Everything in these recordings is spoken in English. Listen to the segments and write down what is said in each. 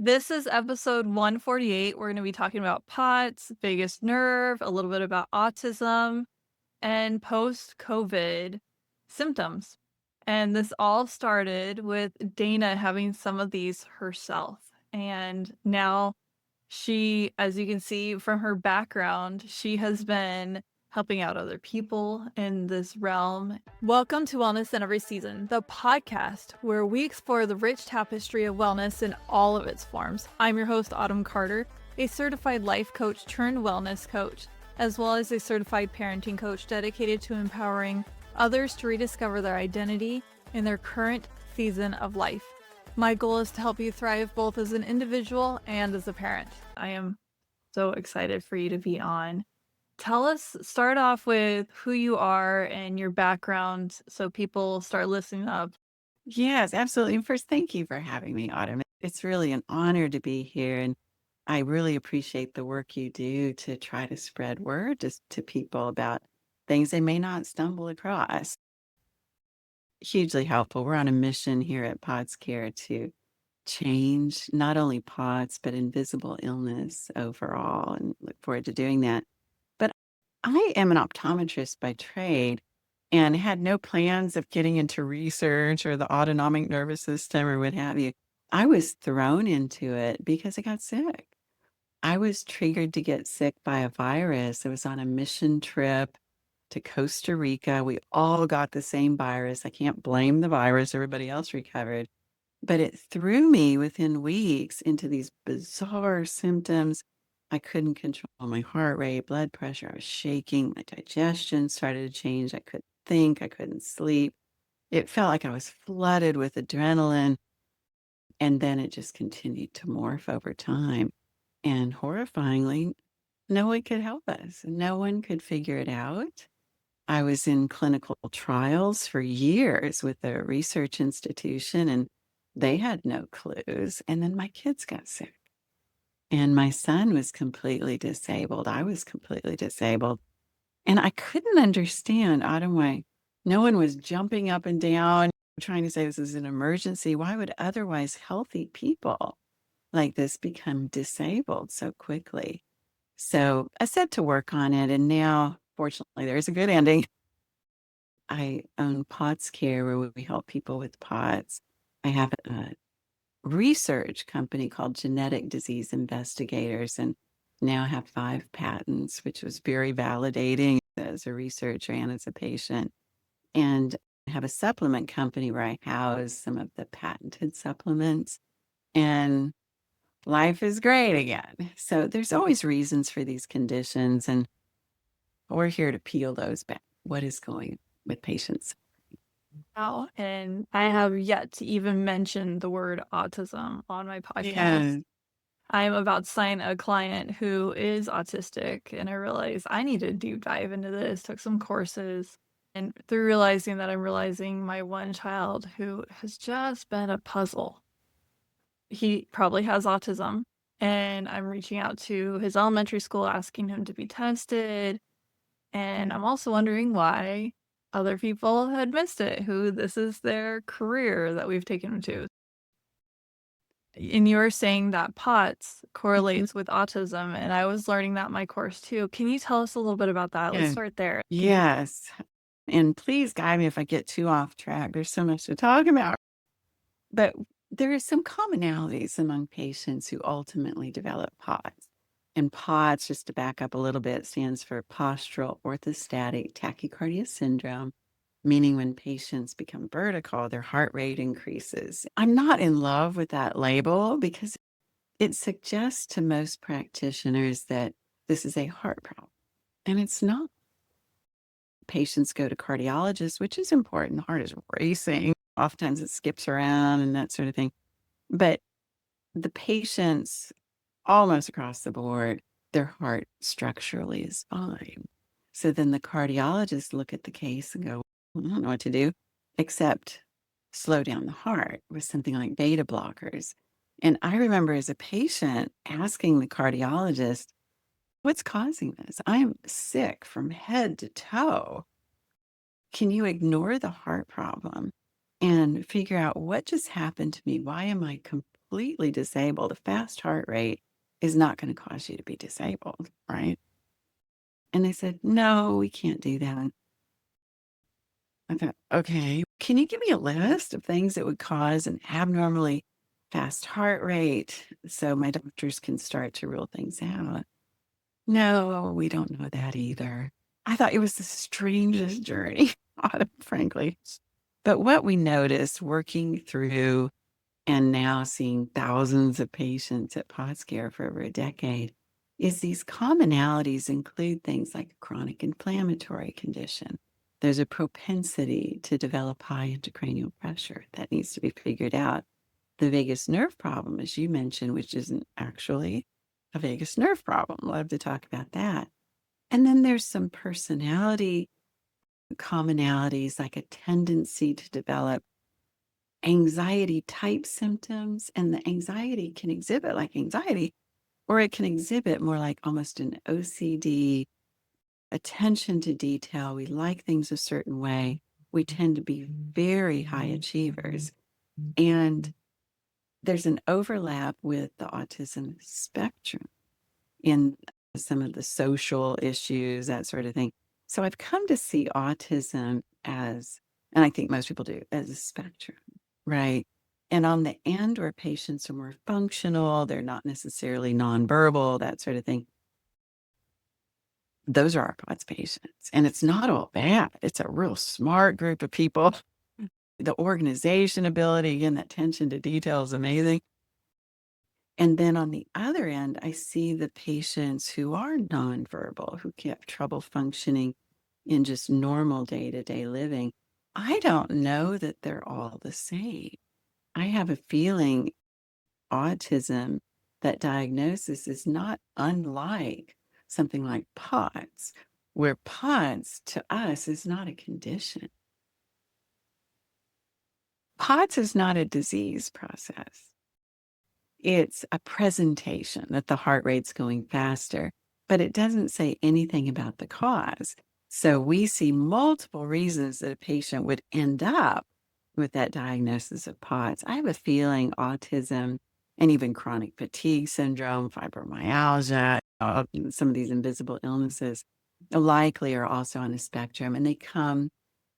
This is episode 148. We're going to be talking about POTS, vagus nerve, a little bit about autism, and post COVID symptoms. And this all started with Dana having some of these herself. And now she, as you can see from her background, she has been helping out other people in this realm. Welcome to Wellness in Every Season, the podcast where we explore the rich tapestry of wellness in all of its forms. I'm your host, Autumn Carter, a certified life coach turned wellness coach, as well as a certified parenting coach dedicated to empowering others to rediscover their identity in their current season of life. My goal is to help you thrive both as an individual and as a parent. I am so excited for you to be on. Start off with who you are and your background so people start listening up. Yes, absolutely. First, thank you for having me, Autumn. It's really an honor to be here. And I really appreciate the work you do to try to spread word just to people about things they may not stumble across. Hugely helpful. We're on a mission here at POTS Care to change not only POTS, but invisible illness overall, and look forward to doing that. But I am an optometrist by trade and had no plans of getting into research or the autonomic nervous system or what have you. I was thrown into it because I got sick. I was triggered to get sick by a virus. I was on a mission trip to Costa Rica. We all got the same virus. I can't blame the virus. Everybody else recovered. But it threw me within weeks into these bizarre symptoms. I couldn't control my heart rate, blood pressure. I was shaking. My digestion started to change. I couldn't think. I couldn't sleep. It felt like I was flooded with adrenaline. And then it just continued to morph over time. And horrifyingly, no one could help us. No one could figure it out. I was in clinical trials for years with a research institution, and they had no clues. And then my kids got sick, and my son was completely disabled. I was completely disabled. And I couldn't understand, Autumn, why no one was jumping up and down trying to say this is an emergency. Why would otherwise healthy people like this become disabled so quickly? So I set to work on it, and now, fortunately, there's a good ending. I own POTS Care, where we help people with POTS. I have a research company called Genetic Disease Investigators, and now have 5 patents, which was very validating as a researcher and as a patient. And I have a supplement company where I house some of the patented supplements, and life is great again. So there's always reasons for these conditions, and we're here to peel those back. What is going with patients? Wow. And I have yet to even mention the word autism on my podcast. Yeah. I'm about to sign a client who is autistic, and I realized I need to deep dive into this, took some courses. And through realizing that, I'm realizing my one child who has just been a puzzle. He probably has autism, and I'm reaching out to his elementary school asking him to be tested. And I'm also wondering why other people had missed it, who this is their career that we've taken him to. And you were saying that POTS Mhm. correlates with autism, and I was learning that in my course too. Can you tell us a little bit about that? Let's Yeah. start there. Yes. And please guide me if I get too off track. There's so much to talk about. But there are some commonalities among patients who ultimately develop POTS. And POTS, just to back up a little bit, stands for postural orthostatic tachycardia syndrome, meaning when patients become vertical, their heart rate increases. I'm not in love with that label because it suggests to most practitioners that this is a heart problem, and it's not. Patients go to cardiologists, which is important. The heart is racing. Oftentimes it skips around and that sort of thing. But the patients, almost across the board, their heart structurally is fine. So then the cardiologists look at the case and go, "Well, I don't know what to do except slow down the heart with something like beta blockers." And I remember as a patient asking the cardiologist, "What's causing this? I'm sick from head to toe. Can you ignore the heart problem and figure out what just happened to me? Why am I completely disabled. A fast heart rate is not going to cause you to be disabled, right? And they said, no, we can't do that. I thought, okay, can you give me a list of things that would cause an abnormally fast heart rate so my doctors can start to rule things out? No, we don't know that either. I thought it was the strangest journey, frankly. But what we noticed working through and now seeing thousands of patients at PodScare for over a decade is these commonalities include things like a chronic inflammatory condition. There's a propensity to develop high intracranial pressure that needs to be figured out. The vagus nerve problem, as you mentioned, which isn't actually a vagus nerve problem. Love to talk about that. And then there's some personality commonalities like a tendency to develop anxiety type symptoms. And the anxiety can exhibit like anxiety, or it can exhibit more like almost an OCD, attention to detail. We like things a certain way. We tend to be very high achievers. And there's an overlap with the autism spectrum in some of the social issues, that sort of thing. So I've come to see autism as, and I think most people do, as a spectrum, right? And on the end where patients are more functional, they're not necessarily nonverbal, that sort of thing. Those are our POTS patients. And it's not all bad. It's a real smart group of people. The organization ability, again, that attention to detail is amazing. And then on the other end, I see the patients who are nonverbal, who have trouble functioning in just normal day-to-day living. I don't know that they're all the same. I have a feeling autism, that diagnosis is not unlike something like POTS, where POTS to us is not a condition. POTS is not a disease process. It's a presentation that the heart rate's going faster, but it doesn't say anything about the cause. So we see multiple reasons that a patient would end up with that diagnosis of POTS. I have a feeling autism and even chronic fatigue syndrome, fibromyalgia, some of these invisible illnesses likely are also on a spectrum, and they come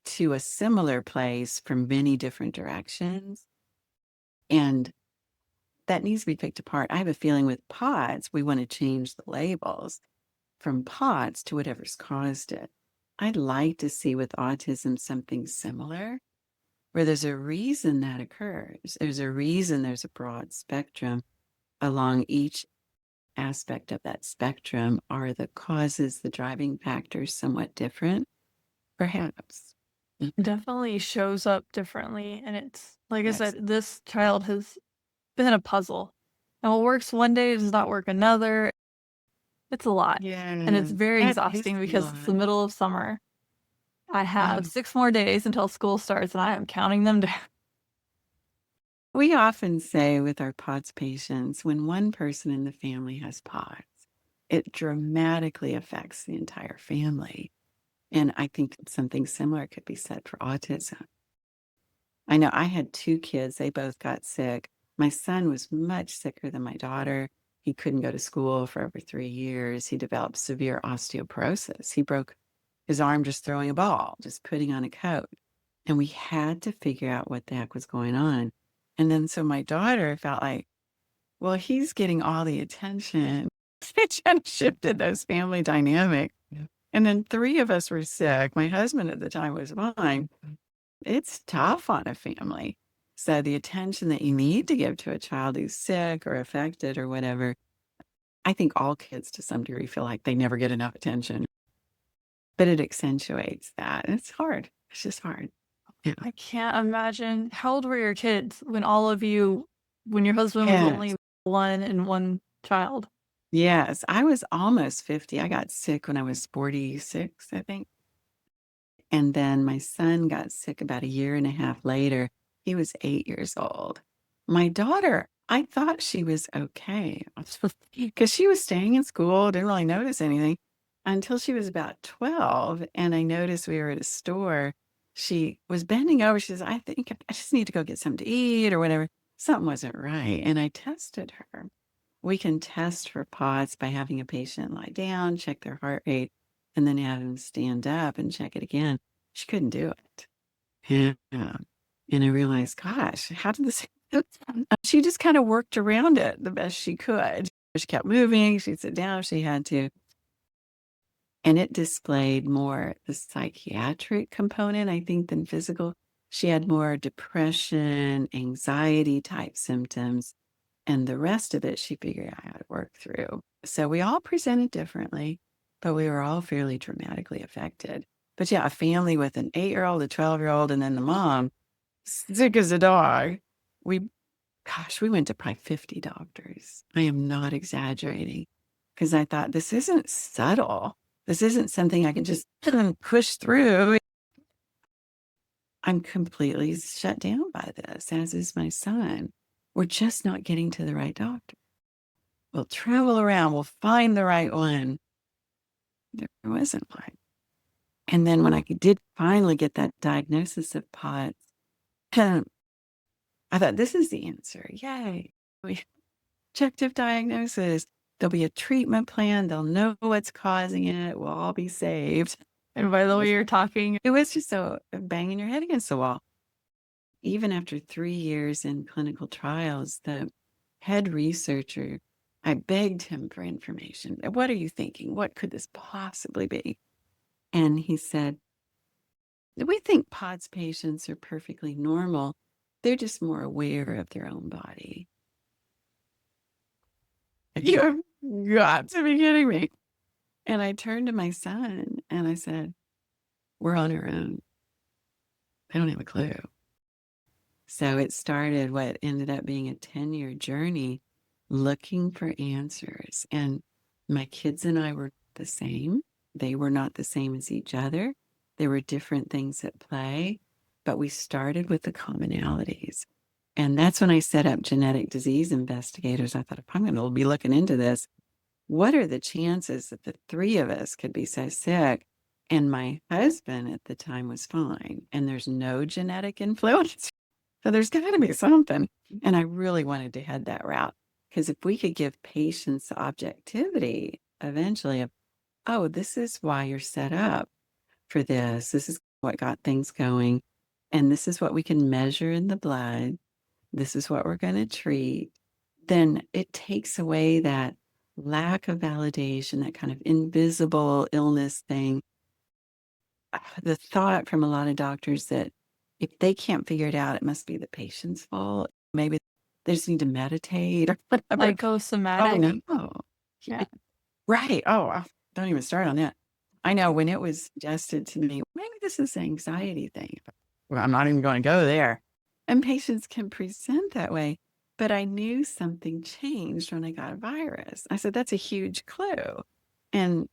to a similar place from many different directions. And that needs to be picked apart. I have a feeling with POTS, we want to change the labels from POTS to whatever's caused it. I'd like to see with autism something similar, where there's a reason that occurs. There's a reason there's a broad spectrum. Along each aspect of that spectrum are the causes, the driving factors somewhat different? Perhaps. Definitely shows up differently, and it's like I Yes. said, this child has been a puzzle. And what works one day does not work another. It's a lot, and it's Yes, very that is exhausting a because it's the lot. middle of summer. I have Um, 6 more days until school starts, and I am counting them down. we often say with our POTS patients, when one person in the family has POTS, it dramatically affects the entire family. And I think something similar could be said for autism. I know I had 2 kids, they both got sick. My son was much sicker than my daughter. He couldn't go to school for over 3 years. He developed severe osteoporosis. He broke his arm just throwing a ball, just putting on a coat. And we had to figure out what the heck was going on. And then so my daughter felt like, well, he's getting all the attention. It just shifted those family dynamics. Yeah. And then 3 of us were sick. My husband at the time was fine. It's tough on a family. So the attention that you need to give to a child who's sick or affected or whatever, I think all kids to some degree feel like they never get enough attention, but it accentuates that. It's hard. It's just hard. Yeah. I can't imagine how old were your kids when your husband was Yes. only 1 and 1 child? Yes. I was almost 50. I got sick when I was 46, I think. And then my son got sick about a year and a half later. He was 8 years old. My daughter, I thought she was okay because she was staying in school, didn't really notice anything until she was about 12. And I noticed we were at a store. She was bending over. She says, I think I just need to go get something to eat or whatever. something wasn't right. And I tested her. We can test for POTS by having a patient lie down, check their heart rate, and then have them stand up and check it again. She couldn't do it. Yeah. And I realized, gosh, how did this she just kind of worked around it the best she could. She kept moving, she'd sit down if she had to. And it displayed more the psychiatric component, I think, than physical. She had more depression, anxiety type symptoms, and the rest of it she figured out how to work through. So we all presented differently, but we were all fairly dramatically affected. But yeah, a family with an 8-year-old, a 12-year-old, and then the mom, sick as a dog. We, gosh, we went to probably 50 doctors. I am not exaggerating because I thought this isn't subtle. This isn't something I can just push through. I'm completely shut down by this, as is my son. We're just not getting to the right doctor. We'll travel around, we'll find the right one. There wasn't one. And then when I did finally get that diagnosis of POTS, I thought, this is the answer. Yay. We objective diagnosis. There'll be a treatment plan. They'll know what's causing it. We'll all be saved. And by the way you're talking, It was just so banging your head against the wall. Even after 3 years in clinical trials, the head researcher, I begged him for information. What are you thinking? What could this possibly be? And he said, we think POTS patients are perfectly normal. They're just more aware of their own body. You've got to be kidding me. And I turned to my son and I said, we're on our own. They don't have a clue. So it started what ended up being a 10-year journey looking for answers. And my kids and I were the same. They were not the same as each other. There were different things at play, but we started with the commonalities. And that's when I set up genetic disease investigators. I thought, if I'm going to be looking into this, what are the chances that the three of us could be so sick? And my husband at the time was fine, and there's no genetic influence. So there's got to be something. And I really wanted to head that route because if we could give patients the objectivity eventually of, oh, this is why you're set up for this. This is what got things going. And this is what we can measure in the blood. This is what we're going to treat. Then it takes away that lack of validation, that kind of invisible illness thing. The thought from a lot of doctors that if they can't figure it out, it must be the patient's fault. Maybe they just need to meditate or whatever. Oh, psychosomatic. no. Yeah. Right. Oh, don't even start on that. I know when it was suggested to me, maybe this is an anxiety thing. Well, I'm not even going to go there. And patients can present that way. But I knew something changed when I got a virus. I said, that's a huge clue. And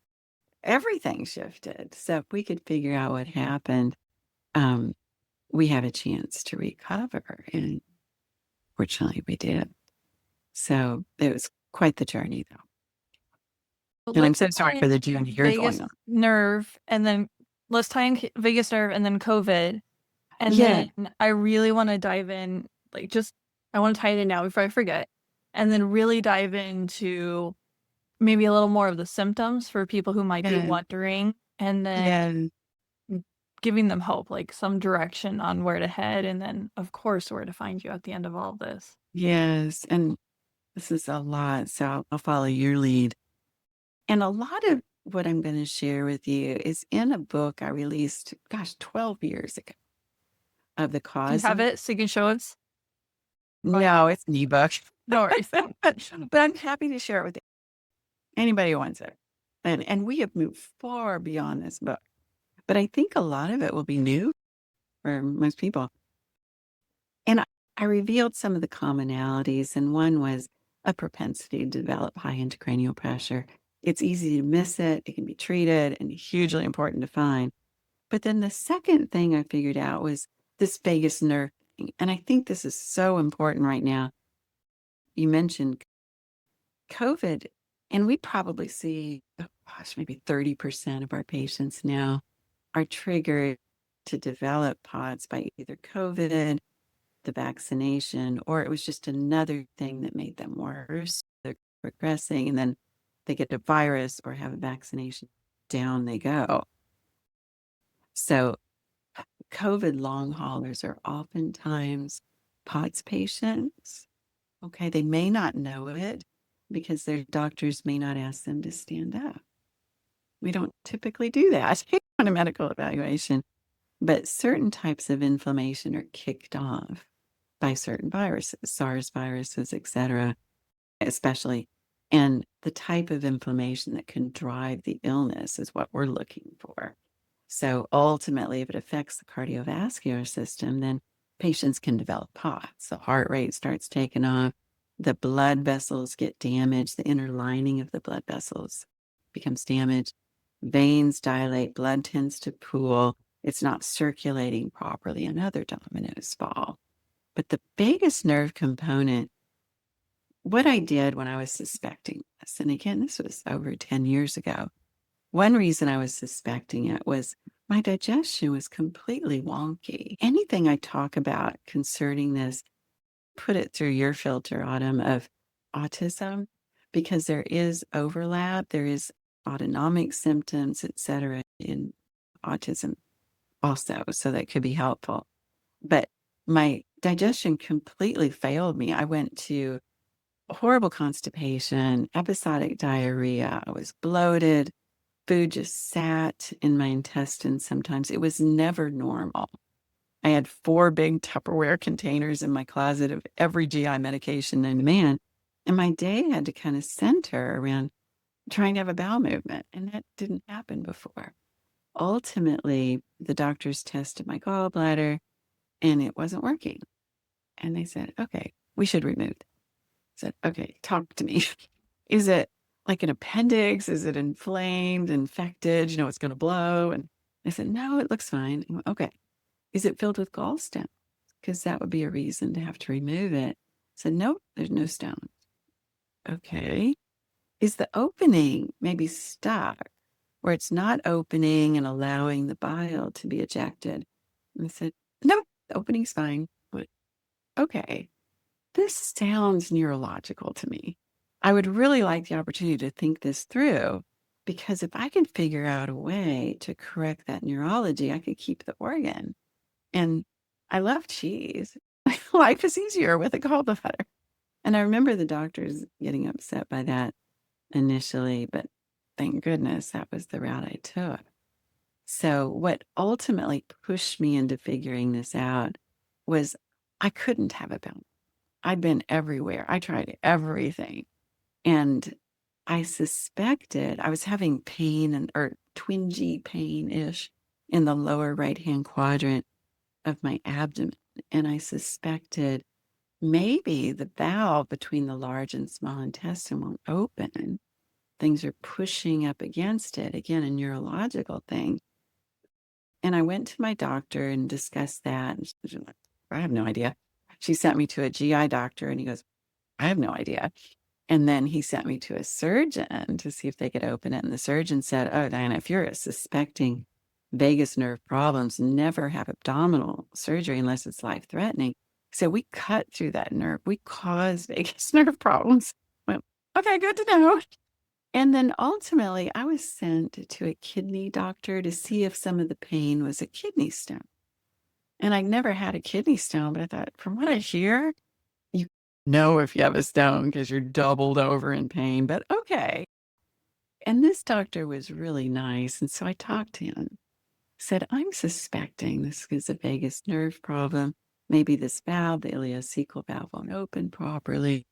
everything shifted. So if we could figure out what happened, we have a chance to recover. And fortunately, we did. So it was quite the journey, though. And I'm Let's so sorry tie for in the journey you're vagus going on. nerve, and then let's tie in vagus nerve and then COVID. And Yeah. then I really want to dive in, like, just, I want to tie it in now before I forget. And then really dive into maybe a little more of the symptoms for people who might be Yeah. wondering, and then giving them hope, like some direction on where to head, and then, of course, where to find you at the end of all of this. Yes. And this is a lot. So I'll follow your lead. And a lot of what I'm going to share with you is in a book I released, gosh, 12 years ago of the Do you have causes. it so you can show us? No, it's an ebook. No worries. But I'm happy to share it with anybody who wants it. And we have moved far beyond this book. But I think a lot of it will be new for most people. And I revealed some of the commonalities, and one was a propensity to develop high intracranial pressure. It's easy to miss it, it can be treated, and hugely important to find. But then the second thing I figured out was this vagus nerve thing. And I think this is so important right now. You mentioned COVID, and we probably see, oh gosh, maybe 30% of our patients now are triggered to develop POTS by either COVID the vaccination, or it was just another thing that made them worse. They're progressing, and then they get a virus or have a vaccination, down they go. So COVID long haulers are oftentimes POTS patients. Okay, they may not know it because their doctors may not ask them to stand up. We don't typically do that on a medical evaluation, but certain types of inflammation are kicked off by certain viruses, SARS viruses, etc., especially. And the type of inflammation that can drive the illness is what we're looking for. So ultimately, if it affects the cardiovascular system, then patients can develop POTS. The heart rate starts taking off, the blood vessels get damaged, the inner lining of the blood vessels becomes damaged, veins dilate, blood tends to pool, it's not circulating properly, and other dominoes fall. But the biggest nerve component, what I did when I was suspecting this, and again, this was over 10 years ago, one reason I was suspecting it was my digestion was completely wonky. Anything I talk about concerning this, put it through your filter, Autumn, of autism, because there is overlap, there is autonomic symptoms, etc., in autism also, so that could be helpful. But my digestion completely failed me. I went to horrible constipation, episodic diarrhea. I was bloated. Food just sat in my intestines sometimes. It was never normal. I had 4 big Tupperware containers in my closet of every GI medication known to man, and my day had to kind of center around trying to have a bowel movement, and that didn't happen before. Ultimately, the doctors tested my gallbladder, and it wasn't working. And they said, "Okay, we should remove it." I said, "Okay, talk to me. Is it like an appendix? Is it inflamed, infected? It's going to blow?" And I said, "No, it looks fine." I went, "Okay. Is it filled with gallstones? Because that would be a reason to have to remove it." I said, "Nope, there's no stone." "Okay. Is the opening maybe stuck where it's not opening and allowing the bile to be ejected?" And I said, "Nope, the opening's fine." But okay, this sounds neurological to me. I would really like the opportunity to think this through, because if I can figure out a way to correct that neurology, I could keep the organ. And I love cheese. Life is easier with a gallbladder. And I remember the doctors getting upset by that initially, but thank goodness that was the route I took. So, what ultimately pushed me into figuring this out was I couldn't have a balance. I'd been everywhere. I tried everything. And I suspected I was having pain or twingy pain-ish in the lower right-hand quadrant of my abdomen. And I suspected maybe the valve between the large and small intestine won't open. Things are pushing up against it. Again, a neurological thing. And I went to my doctor and discussed that. And she's like, "I have no idea." She sent me to a GI doctor and he goes, "I have no idea." And then he sent me to a surgeon to see if they could open it. And the surgeon said, "Oh, Diana, if you're suspecting vagus nerve problems, never have abdominal surgery unless it's life threatening." So we cut through that nerve. We cause vagus nerve problems. Well, okay, good to know. And then ultimately, I was sent to a kidney doctor to see if some of the pain was a kidney stone. And I never had a kidney stone, but I thought, from what I hear, you know if you have a stone because you're doubled over in pain, but okay. And this doctor was really nice. And so I talked to him, said, "I'm suspecting this is a vagus nerve problem. Maybe this valve, the ileocecal valve, won't open properly."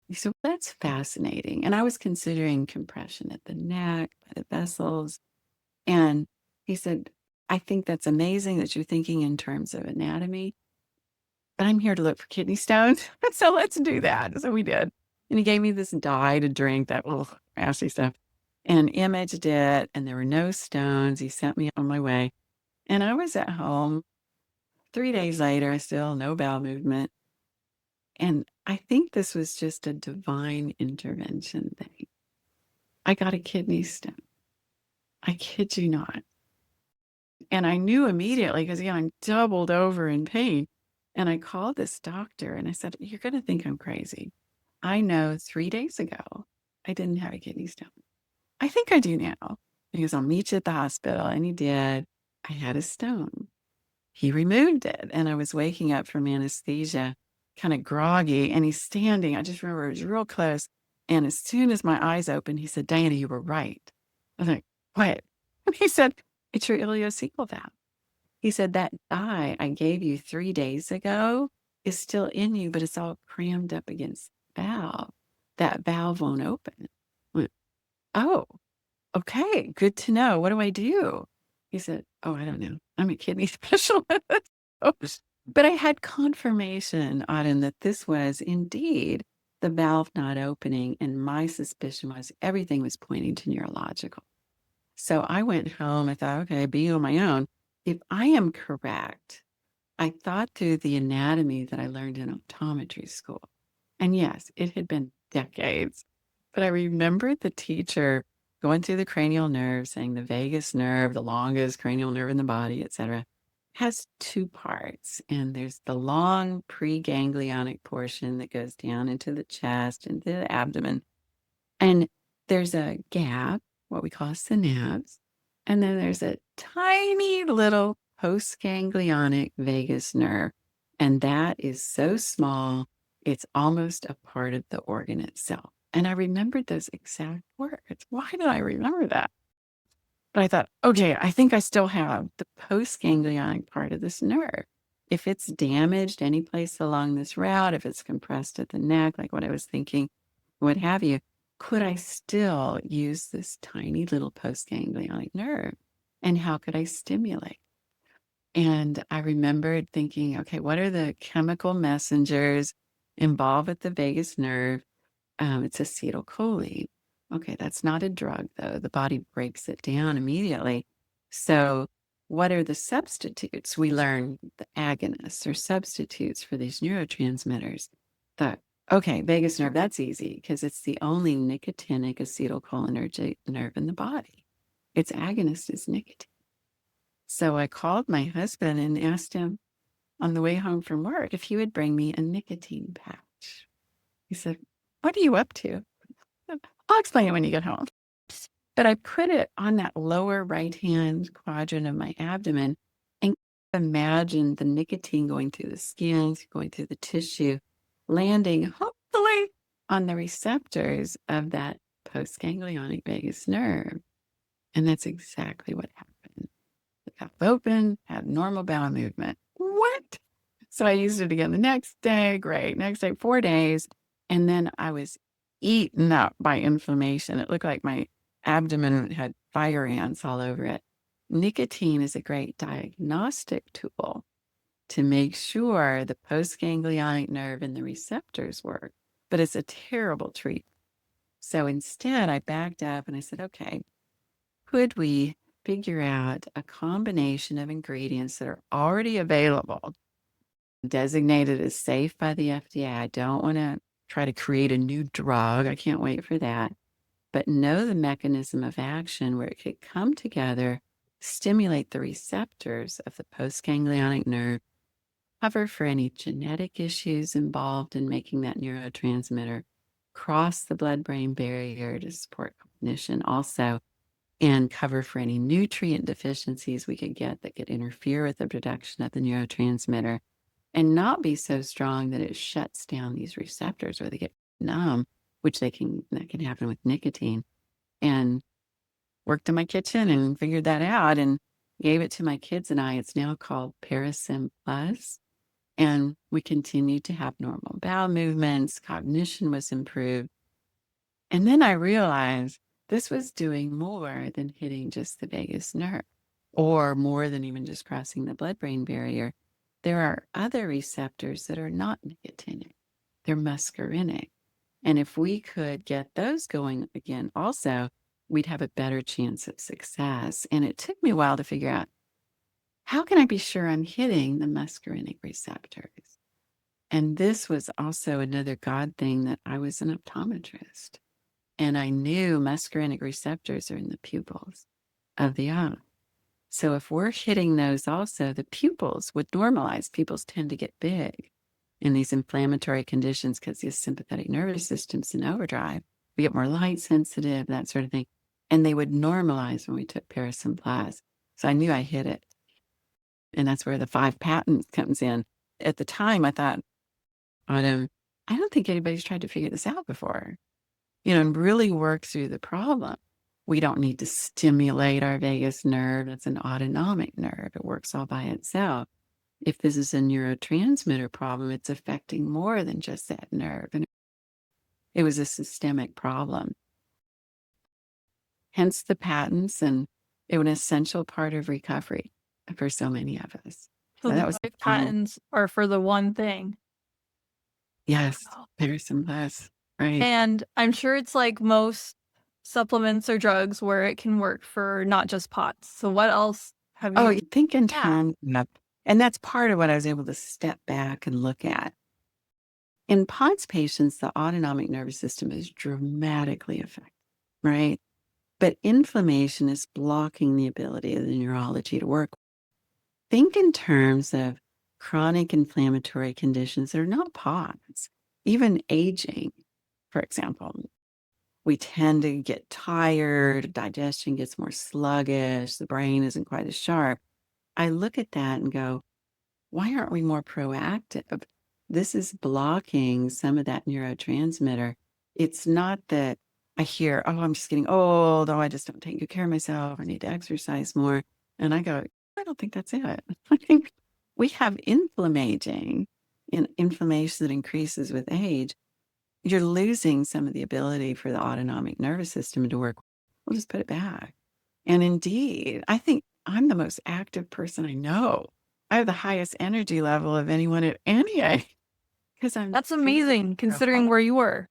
He said, "Well, that's fascinating." And I was considering compression at the neck, by the vessels. And he said, "I think that's amazing that you're thinking in terms of anatomy, but I'm here to look for kidney stones. So let's do that." So we did. And he gave me this dye to drink, that little nasty stuff, and imaged it. And there were no stones. He sent me on my way. And I was at home 3 days later, still no bowel movement. And I think this was just a divine intervention thing. I got a kidney stone. I kid you not. And I knew immediately because, yeah, I'm doubled over in pain. And I called this doctor and I said, "You're going to think I'm crazy. I know 3 days ago I didn't have a kidney stone. I think I do now." He goes, "I'll meet you at the hospital." And he did. I had a stone. He removed it, and I was waking up from anesthesia, kind of groggy, and he's standing. I just remember it was real close. And as soon as my eyes opened, he said, "Diana, you were right." I was like, "What?" And he said, "It's your ileocecal valve." He said, "That dye I gave you 3 days ago is still in you, but it's all crammed up against the valve. That valve won't open." I went, "Oh, okay, good to know. What do I do?" He said, "Oh, I don't know. I'm a kidney specialist." Oops. But I had confirmation, Autumn, that this was indeed the valve not opening, and my suspicion was everything was pointing to neurological. So I went home. I thought, okay, being on my own, if I am correct, I thought through the anatomy that I learned in optometry school. And yes, it had been decades, but I remembered the teacher going through the cranial nerve, saying the vagus nerve, the longest cranial nerve in the body, etc., has two parts. And there's the long preganglionic portion that goes down into the chest, into the abdomen. And there's a gap, what we call a synapse. And then there's a tiny little postganglionic vagus nerve. And that is so small, it's almost a part of the organ itself. And I remembered those exact words. Why did I remember that? But I thought, okay, I think I still have the postganglionic part of this nerve. If it's damaged any place along this route, if it's compressed at the neck, like what I was thinking, what have you, could I still use this tiny little postganglionic nerve? And how could I stimulate? And I remembered thinking, okay, what are the chemical messengers involved with the vagus nerve? It's acetylcholine. Okay, that's not a drug, though. The body breaks it down immediately. So, what are the substitutes? We learn the agonists or substitutes for these neurotransmitters. The okay, vagus nerve, that's easy because it's the only nicotinic acetylcholinergic nerve in the body. Its agonist is nicotine. So I called my husband and asked him on the way home from work if he would bring me a nicotine patch. He said, "What are you up to?" "I'll explain it when you get home." But I put it on that lower right-hand quadrant of my abdomen and imagine the nicotine going through the skin, going through the tissue, landing hopefully on the receptors of that postganglionic vagus nerve. And that's exactly what happened. The valve opened, had normal bowel movement. What? So I used it again the next day. Great. Next day, 4 days. And then I was eaten up by inflammation. It looked like my abdomen had fire ants all over it. Nicotine is a great diagnostic tool to make sure the postganglionic nerve and the receptors work, but it's a terrible treatment. So instead, I backed up and I said, okay, could we figure out a combination of ingredients that are already available, designated as safe by the FDA? I don't want to try to create a new drug. I can't wait for that. But know the mechanism of action where it could come together, stimulate the receptors of the postganglionic nerve, cover for any genetic issues involved in making that neurotransmitter, cross the blood-brain barrier to support cognition also, and cover for any nutrient deficiencies we could get that could interfere with the production of the neurotransmitter and not be so strong that it shuts down these receptors or they get numb, which that can happen with nicotine. And worked in my kitchen and figured that out and gave it to my kids and I. It's now called ParaSym Plus. And we continued to have normal bowel movements, cognition was improved. And then I realized this was doing more than hitting just the vagus nerve or more than even just crossing the blood-brain barrier. There are other receptors that are not nicotinic. They're muscarinic. And if we could get those going again also, we'd have a better chance of success. And it took me a while to figure out, how can I be sure I'm hitting the muscarinic receptors? And this was also another God thing, that I was an optometrist. And I knew muscarinic receptors are in the pupils of the eye. So if we're hitting those also, the pupils would normalize. Pupils tend to get big in these inflammatory conditions because the sympathetic nervous system's in overdrive. We get more light sensitive, that sort of thing. And they would normalize when we took ParaSym Plus. So I knew I hit it. And that's where the 5 patents comes in. At the time, I thought, Autumn, I don't think anybody's tried to figure this out before, and really work through the problem. We don't need to stimulate our vagus nerve. It's an autonomic nerve. It works all by itself. If this is a neurotransmitter problem, it's affecting more than just that nerve. And it was a systemic problem. Hence the patents, and it was an essential part of recovery for so many of us. So So the that was 5 patents are for the one thing. yes, Wow. ParaSym Plus, right. And I'm sure it's like most supplements or drugs where it can work for not just POTS. So what else have Oh, you you think in Yeah. terms of, and that's part of what I was able to step back and look at. In POTS patients, the autonomic nervous system is dramatically affected, right? But inflammation is blocking the ability of the neurology to work. Think in terms of chronic inflammatory conditions that are not POTS, even aging, for example. We tend to get tired, digestion gets more sluggish, the brain isn't quite as sharp. I look at that and go, why aren't we more proactive? This is blocking some of that neurotransmitter. It's not that I hear, oh, I'm just getting old. Oh, I just don't take good care of myself. I need to exercise more. And I go, I don't think that's it. I think we have inflammation and inflammation that increases with age. You're losing some of the ability for the autonomic nervous system to work. We'll just put it back. And indeed, I think I'm the most active person I know. I have the highest energy level of anyone at any age because I'm That's physically amazing so considering hard. where you were.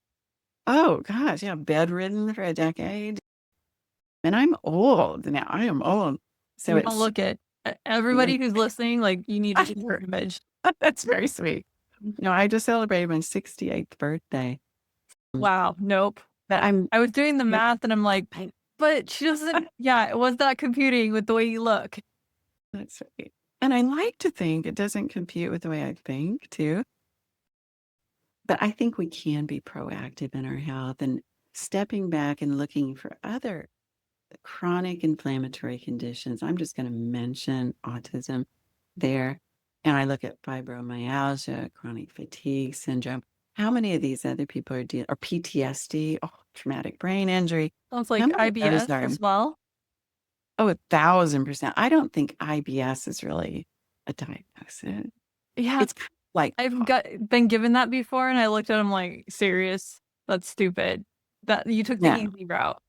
Oh gosh, yeah, bedridden for a decade. And I'm old now. I am old. So You don't it's look it. Everybody like who's listening, like, you need to see her image. that's very sweet. I just celebrated my 68th birthday. Wow, nope. But I'm I was doing the yep, math and I'm like, but she doesn't yeah, it was not computing with the way you look. that's right. And I like to think it doesn't compute with the way I think too. But I think we can be proactive in our health and stepping back and looking for other chronic inflammatory conditions. I'm just going to mention autism there. And I look at fibromyalgia, chronic fatigue syndrome. How many of these other people are dealing, or PTSD, oh, traumatic brain injury? Sounds How like many of those IBS are, as well. oh, 1,000%. I don't think IBS is really a diagnosis. Yeah, It's kind of like, I've been given that before and I looked at him like, "Serious? That's stupid. That you took the no. easy route."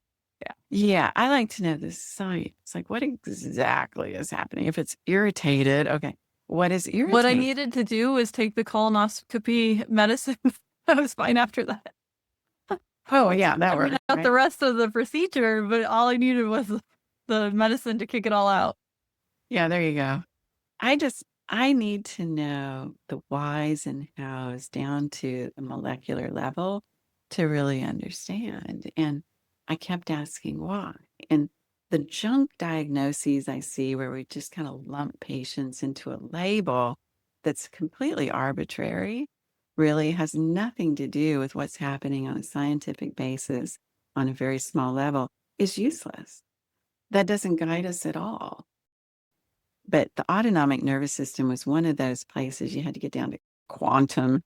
Yeah. Yeah, I like to know the science. Like, what exactly is happening? If it's irritated, okay, what is What I irritating? needed to do was take the colonoscopy medicine. I was fine after that. Oh, yeah, that I mean, I works, got the right? rest of the procedure, but all I needed was the medicine to kick it all out. Yeah, there you go. I need to know the whys and hows down to the molecular level to really understand. And I kept asking why. And the junk diagnoses I see where we just kind of lump patients into a label that's completely arbitrary really has nothing to do with what's happening on a scientific basis on a very small level is useless. That doesn't guide us at all. But the autonomic nervous system was one of those places you had to get down to quantum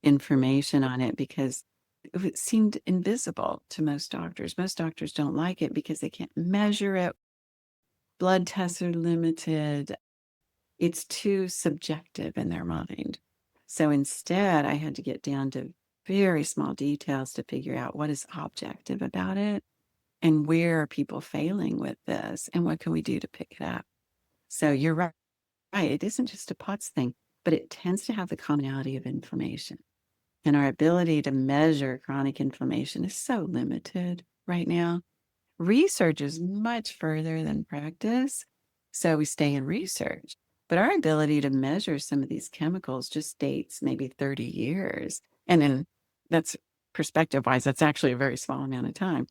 information on it because it seemed invisible to most doctors. Most doctors don't like it because they can't measure it. Blood tests are limited. It's too subjective in their mind. So instead, I had to get down to very small details to figure out what is objective about it and where are people failing with this and what can we do to pick it up. So you're right. Right, it isn't just a POTS thing, but it tends to have the commonality of inflammation. And our ability to measure chronic inflammation is so limited right now. Research is much further than practice. So we stay in research. But our ability to measure some of these chemicals just dates maybe 30 years. And then that's perspective wise, that's actually a very small amount of time.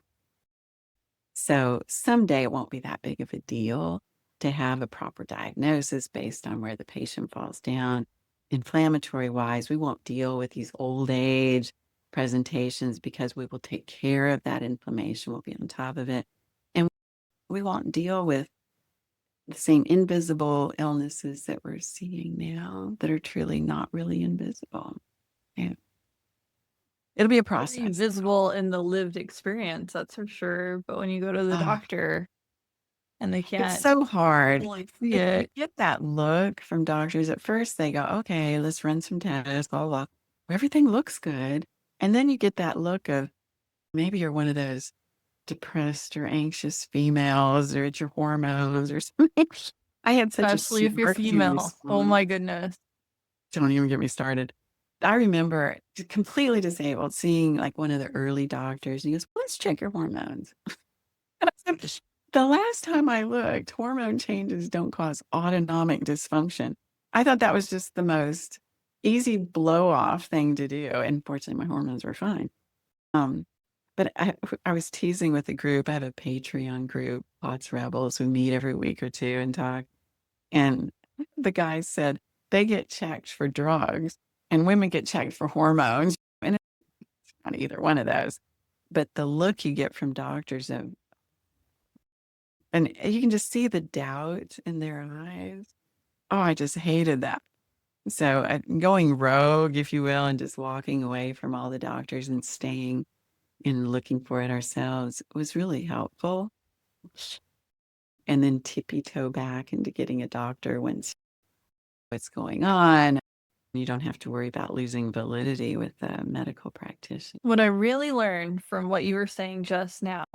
So someday it won't be that big of a deal to have a proper diagnosis based on where the patient falls down. Inflammatory wise, we won't deal with these old age presentations because we will take care of that inflammation. We'll be on top of it. And we won't deal with the same invisible illnesses that we're seeing now that are truly not really invisible. Yeah. It'll be a Very process. visible in the lived experience, that's for sure. But when you go to the Uh, doctor and they it's can't so hard. fully see You it, get that look from doctors. At first, they go, okay, let's run some tests, blah, blah, blah. Everything looks good. And then you get that look of maybe you're one of those depressed or anxious females, or it's your hormones or something. I had such a especially if you're snarky female. Oh my response. goodness. Don't even get me started. I remember completely disabled seeing like one of the early doctors, and he goes, "Well, let's check your hormones." And I said, the last time I looked, hormone changes don't cause autonomic dysfunction. I thought that was just the most easy blow off thing to do. And fortunately, my hormones were fine. Um, but I was teasing with a group. I have a Patreon group, Pots Rebels, who meet every week or two and talk. And the guy said they get checked for drugs and women get checked for hormones. And it's not either one of those. But the look you get from doctors of, and you can just see the doubt in their eyes. Oh, I just hated that. So going rogue, if you will, and just walking away from all the doctors and staying and looking for it ourselves was really helpful. And then tippy toe back into getting a doctor when what's going on. You don't have to worry about losing validity with a medical practitioner. What I really learned from what you were saying just now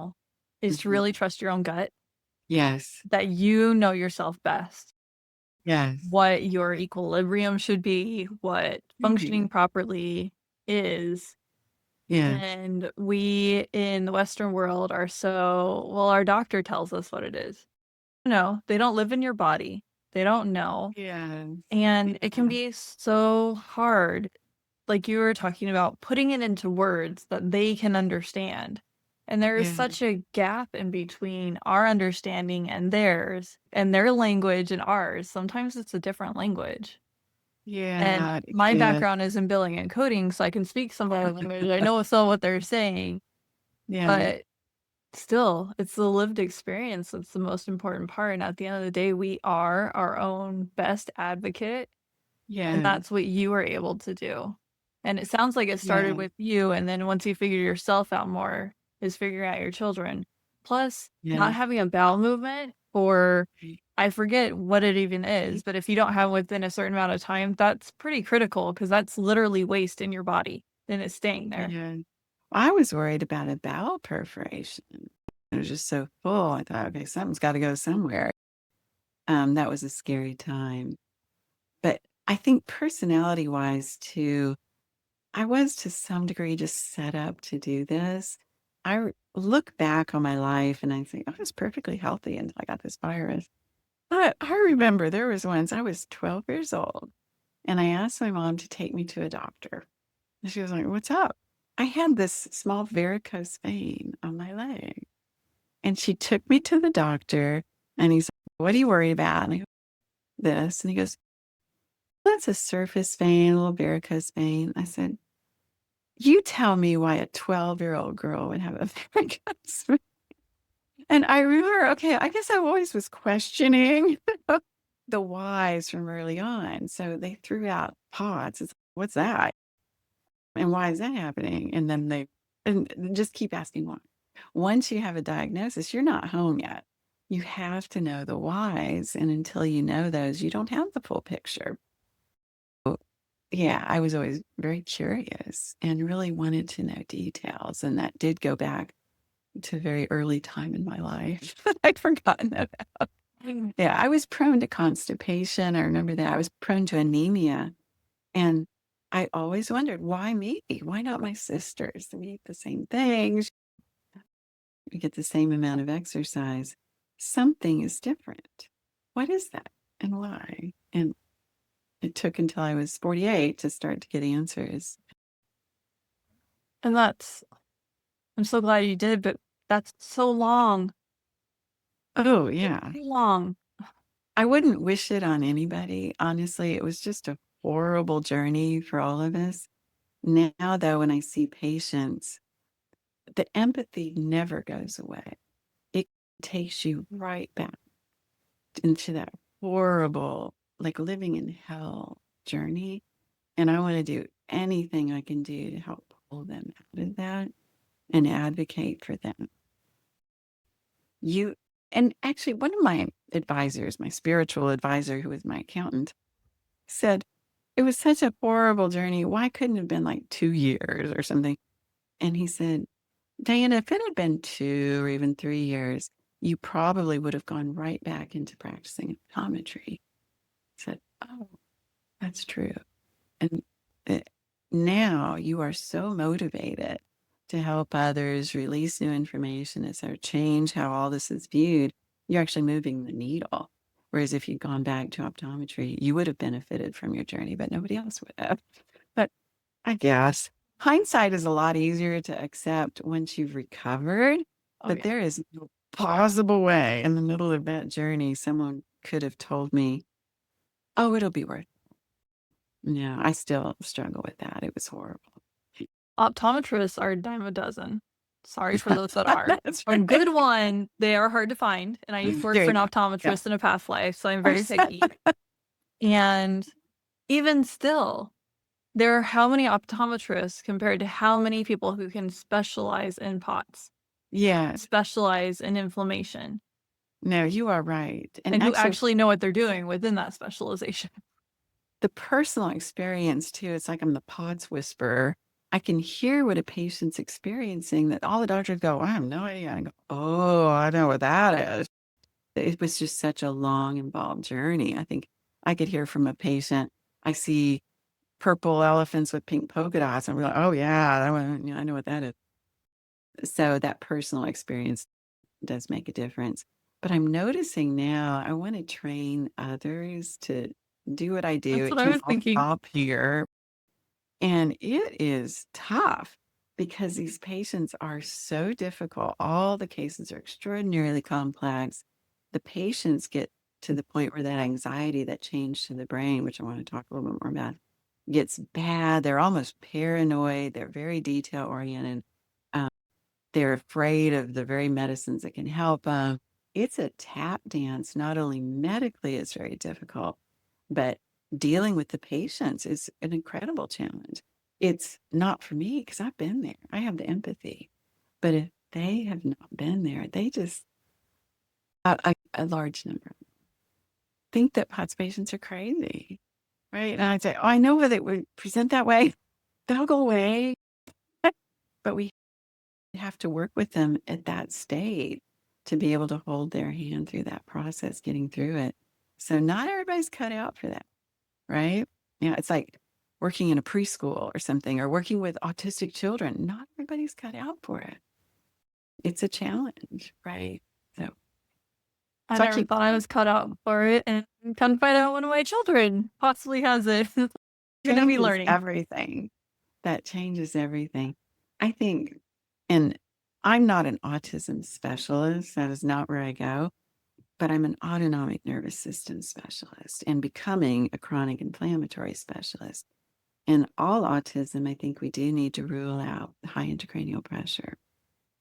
is to Mhm. really trust your own gut, Yes. that you know yourself best, Yes. what your equilibrium should be, what Mhm. functioning properly is. Yes. And we in the Western world are so, well, our doctor tells us what it is. No, they don't live in your body. They don't know. Yes. And it can Yeah. be so hard, like you were talking about, putting it into words that they can understand. And there is Yeah. such a gap in between our understanding and theirs, and their language and ours. Sometimes it's a different language. And Yeah. my Yes. background is in billing and coding, so I can speak some of the language. I know some of what they're saying, Yeah. but still, it's the lived experience that's the most important part. And at the end of the day, we are our own best advocate. And Yeah. that's what you were able to do. And it sounds like it started Yeah. with you, and then once you figure yourself out more, is figuring out your children. Plus, not Yeah. having a bowel movement, or I forget what it even is, but if you don't have within a certain amount of time, that's pretty critical because that's literally waste in your body and it's staying there. Yeah. I was worried about a bowel perforation. It was just so full. I thought, okay, something's got to go somewhere. That was a scary time. But I think personality wise, too, I was to some degree just set up to do this. Look back on my life and I think I was perfectly healthy until I got this virus. But I remember there was once I was 12 years old and I asked my mom to take me to a doctor. And she was like, "What's up?" I had this small varicose vein on my leg. And she took me to the doctor and he's like, "What are you worried about?" And I go, "This." And he goes, "That's a surface vein, a little varicose vein." I said, "You tell me why a 12-year-old girl would have a varicose vein." And I remember, okay, I guess I always was questioning the whys from early on. So they threw out pods. It's, what's that? And why is that happening? And then they and just keep asking why. Once you have a diagnosis, you're not home yet. You have to know the whys. And until you know those, you don't have the full picture. Yeah, I was always very curious and really wanted to know details. And that did go back to a very early time in my life that I'd forgotten about. Yeah, I was prone to constipation. I remember that. I was prone to anemia. And I always wondered, why me? Why not my sisters? We eat the same things, we get the same amount of exercise. Something is different. What is that? And why? And it took until I was 48 to start to get answers. And I'm so glad you did, but That's so long. Oh, It's yeah. too long. I wouldn't wish it on anybody. Honestly, it was just a horrible journey for all of us. Now, though, when I see patients, the empathy never goes away. It takes you right back into that horrible, like living in hell journey. And I want to do anything I can do to help pull them out of that and advocate for them. You, and actually, one of my advisors, my spiritual advisor, who was my accountant, said, it was such a horrible journey. Why couldn't it have been like 2 years or something? And he said, Diana, if it had been 2 or even 3 years, you probably would have gone right back into practicing optometry. I said, oh, that's true. And uh, now you are so motivated to help others release new information as or change how all this is viewed. You're actually moving the needle. Whereas if you'd gone back to optometry, you would have benefited from your journey, but nobody else would have. But I guess hindsight is a lot easier to accept once you've recovered, Oh, but yeah. there is no possible way in the middle of that journey someone could have told me, oh, it'll be worth it. No, I still struggle with that. It was horrible. Optometrists are a dime a dozen. Sorry for those that are. That's A right. good one, they are hard to find, and I used to work There for you an go. Yeah. optometrist in a past life, so I'm very picky. And even still, there are how many optometrists compared to how many people who can specialize in POTS, Yeah. specialize in inflammation, No, you are right. And and who actually, actually know what they're doing within that specialization. the personal experience too, it's like I'm the pods whisperer. I can hear what a patient's experiencing that all the doctors go, I have no idea. I go, oh, I know what that is. It was just such a long, involved journey. I think I could hear from a patient, I see purple elephants with pink polka dots. And we're like, oh, yeah, that one, I know what that is. So that personal experience does make a difference. But I'm noticing now I want to train others to do what I do. That's It what I can was all thinking. stop here. And it is tough because these patients are so difficult. All the cases are extraordinarily complex. The patients get to the point where that anxiety, that change to the brain, which I want to talk a little bit more about, gets bad. They're almost paranoid. They're very detail oriented. Um, they're afraid of the very medicines that can help them. It's a tap dance. Not only medically, it's very difficult, but dealing with the patients is an incredible challenge. It's not for me because I've been there. I have the empathy. But if they have not been there, they just, a large number, think that POTS patients are crazy, right? And I'd say, oh, I know that it would present that way. They'll go away. But we have to work with them at that state to be able to hold their hand through that process, getting through it. So not everybody's cut out for that, right? Yeah, it's like working in a preschool or something, or working with autistic children. Not everybody's cut out for it. It's a challenge, right? So, I so I never keep thought I was cut out for it, and come to find out one of my children possibly has it. Gonna be changes learning. everything. That changes everything. I think, and I'm not an autism specialist. That is not where I go, but I'm an autonomic nervous system specialist and becoming a chronic inflammatory specialist. In all autism, I think we do need to rule out high intracranial pressure.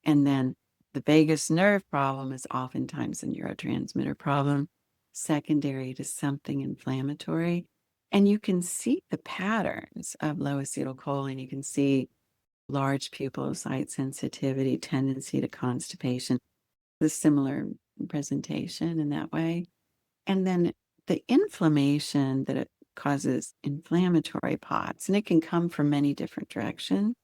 And then the vagus nerve problem is oftentimes a neurotransmitter problem, secondary to something inflammatory. And you can see the patterns of low acetylcholine. You can see large pupil site sensitivity, tendency to constipation, the similar presentation in that way. And then the inflammation that it causes inflammatory POTS, and it can come from many different directions,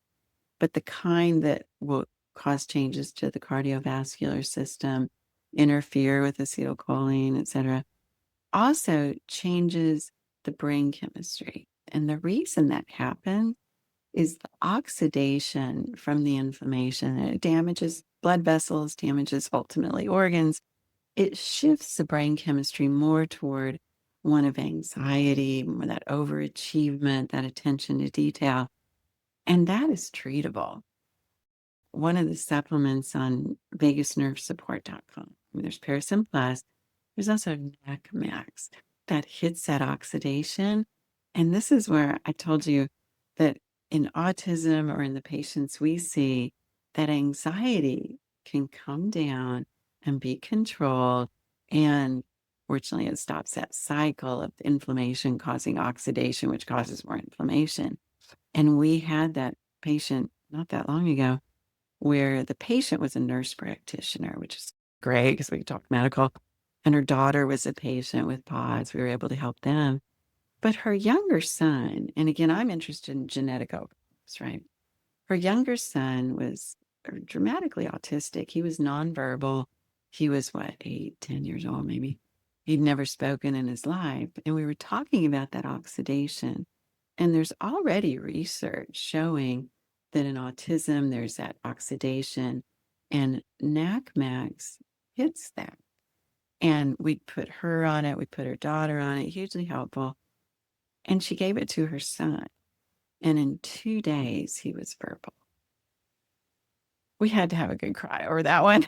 but the kind that will cause changes to the cardiovascular system, interfere with acetylcholine, et cetera, also changes the brain chemistry. And the reason that happens is the oxidation from the inflammation. It damages blood vessels, damages ultimately organs. It shifts the brain chemistry more toward one of anxiety, more that overachievement, that attention to detail. And that is treatable. one of the supplements on vagusnervesupport.com. I mean, there's ParaSym Plus. There's also NAC Max that hits that oxidation. And this is where I told you that in autism or in the patients we see, that anxiety can come down and be controlled. And fortunately, it stops that cycle of inflammation causing oxidation, which causes more inflammation. And we had that patient not that long ago where the patient was a nurse practitioner, which is great because we could talk medical. And her daughter was a patient with POTS. We were able to help them. But her younger son, and again, I'm interested in genetic outcomes, right? Her younger son was dramatically autistic. He was nonverbal. He was what, 8, 10 years old, maybe. He'd never spoken in his life. And we were talking about that oxidation. And there's already research showing that in autism, there's that oxidation, and NAC Max hits that. And we'd put her on it, we put her daughter on it, hugely helpful. And she gave it to her son. And in 2 days, he was verbal. We had to have a good cry over that one.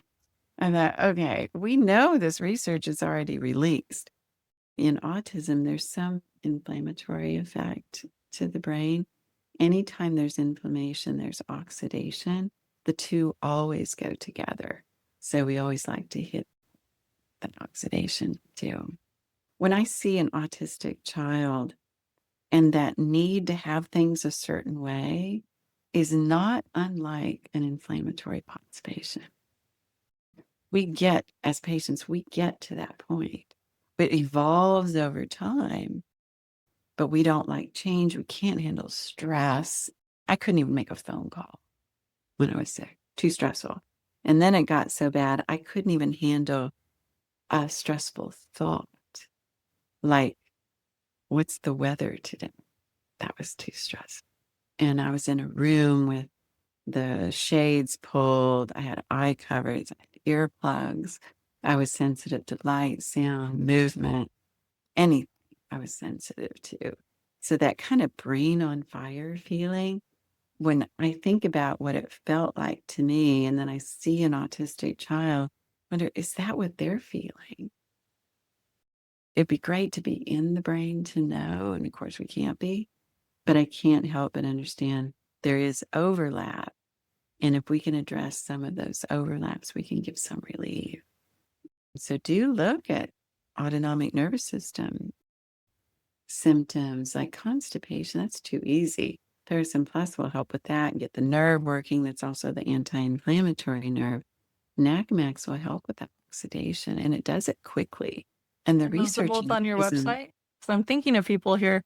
I thought, okay, we know this research is already released. In autism, there's some inflammatory effect to the brain. Anytime there's inflammation, there's oxidation. The two always go together. So we always like to hit that oxidation too. When I see an autistic child and that need to have things a certain way is not unlike an inflammatory POTS patient. We get, as patients, we get to that point. It evolves over time, but we don't like change. We can't handle stress. I couldn't even make a phone call when I was sick, too stressful. And then it got so bad, I couldn't even handle a stressful thought, like, what's the weather today? That was too stressful. And I was in a room with the shades pulled. I had eye covers, I had earplugs. I was sensitive to light, sound, movement, anything I was sensitive to. So that kind of brain on fire feeling, when I think about what it felt like to me, and then I see an autistic child, I wonder, is that what they're feeling? It'd be great to be in the brain to know, and of course we can't be, but I can't help but understand there is overlap. And if we can address some of those overlaps, we can give some relief. So do look at autonomic nervous system symptoms like constipation. That's too easy. ParaSym Plus will help with that and get the nerve working. That's also the anti-inflammatory nerve. NAC Max will help with that oxidation, and it does it quickly. And the And those are research both in on your autism website? So I'm thinking of people here.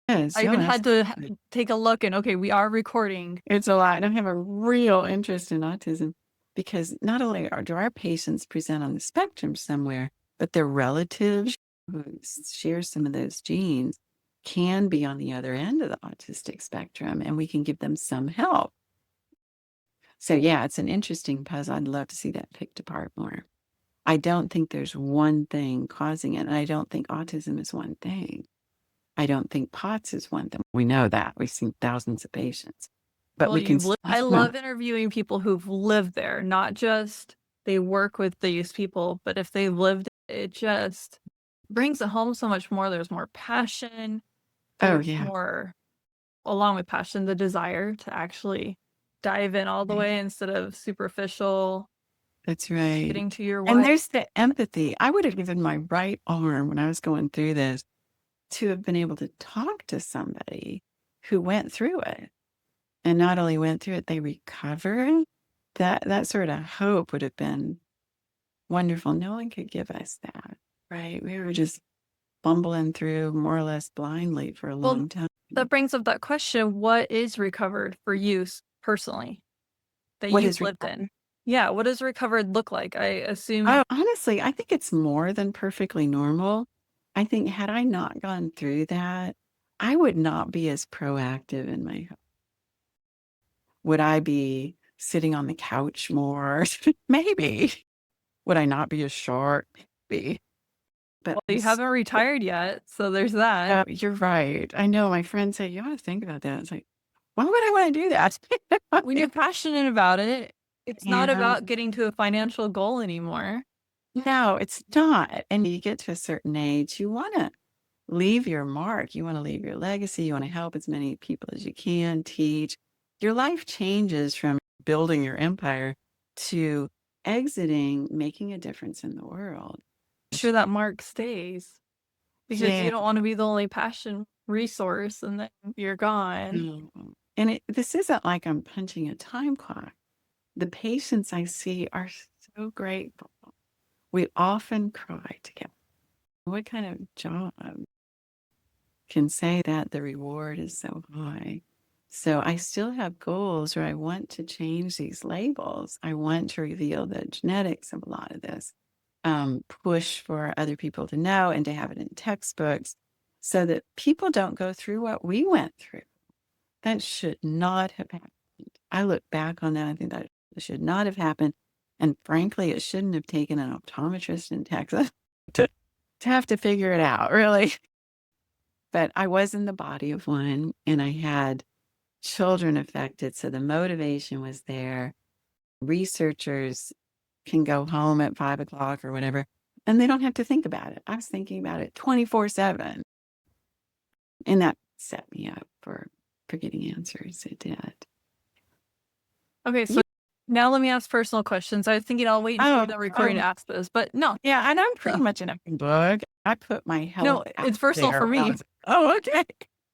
is, I oh, even had to absolutely. take a look and, okay, we are recording. It's a lot. And I have a real interest in autism because not only do our patients present on the spectrum somewhere, but their relatives who share some of those genes can be on the other end of the autistic spectrum, and we can give them some help. So, yeah, it's an interesting puzzle. I'd love to see that picked apart more. I don't think there's one thing causing it, and I don't think autism is one thing. I don't think POTS is one thing. We know that. We've seen thousands of patients, but Well, we can I supplement. love interviewing people who've lived there, not just they work with these people, but if they've lived it just brings it home so much more. There's more passion. Oh, There's yeah. more, along with passion, the desire to actually dive in all the Right. way instead of superficial, That's right. getting to your And why. there's the empathy. I would have given my right arm when I was going through this to have been able to talk to somebody who went through it. And not only went through it, they recovered. That sort of hope would have been wonderful. No one could give us that, right? We were just bumbling through more or less blindly for a Well, long time. that brings up that question, what is recovered for you personally that What you've is lived recovered? in? Yeah, what does recovered look like? I assume Oh, honestly, I think it's more than perfectly normal. I think had I not gone through that, I would not be as proactive in my health. Would I be sitting on the couch more? Maybe. Would I not be as sharp? Maybe. But well, you haven't retired yet, so there's that. you're right. I know my friends say, you ought to think about that. It's like, Why would I want to do that? When you're passionate about it, it's not Yeah. about getting to a financial goal anymore. No, it's not. And you get to a certain age, you want to leave your mark. You want to leave your legacy. You want to help as many people as you can, teach. Your life changes from building your empire to exiting, making a difference in the world. Sure that mark stays because Yeah. you don't want to be the only passion resource and then you're gone. No. And this isn't like I'm punching a time clock. The patients I see are so grateful. We often cry together. What kind of job can say that the reward is so high? So I still have goals where I want to change these labels. I want to reveal the genetics of a lot of this, push for other people to know and to have it in textbooks so that people don't go through what we went through. That should not have happened. I look back on that. I think that should not have happened. And frankly, it shouldn't have taken an optometrist in Texas to, to have to figure it out, really. But I was in the body of one and I had children affected. So the motivation was there. Researchers can go home at 5 o'clock or whatever, and they don't have to think about it. I was thinking about it 24/7. And that set me up for getting answers. It did. Okay, so You, now let me ask personal questions. I was thinking I'll wait until we're oh, done recording to oh, ask this, but no, yeah. And I'm pretty much an open book. I put my health no, out it's personal there for when I me. was, oh, okay.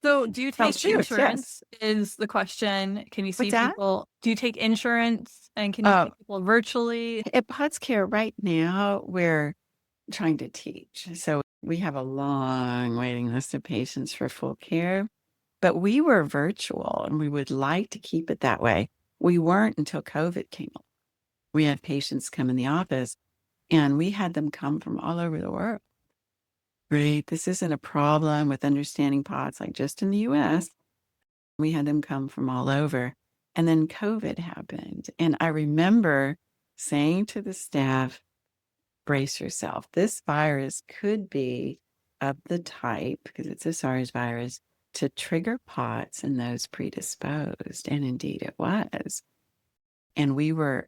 So, do you Well, take shoot, yes. insurance? Is the question. Can you What's see that? people? Do you take insurance and can you Oh, see people virtually? at Pots Care right now, we're trying to teach. So we have a long waiting list of patients for full care, but we were virtual and we would like to keep it that way. We weren't until COVID came along. We had patients come in the office and we had them come from all over the world. Right. This isn't a problem with understanding POTS like just in the US. We had them come from all over. And then COVID happened. And I remember saying to the staff, brace yourself. This virus could be of the type, because it's a SARS virus, to trigger POTS in those predisposed. And indeed it was. And we were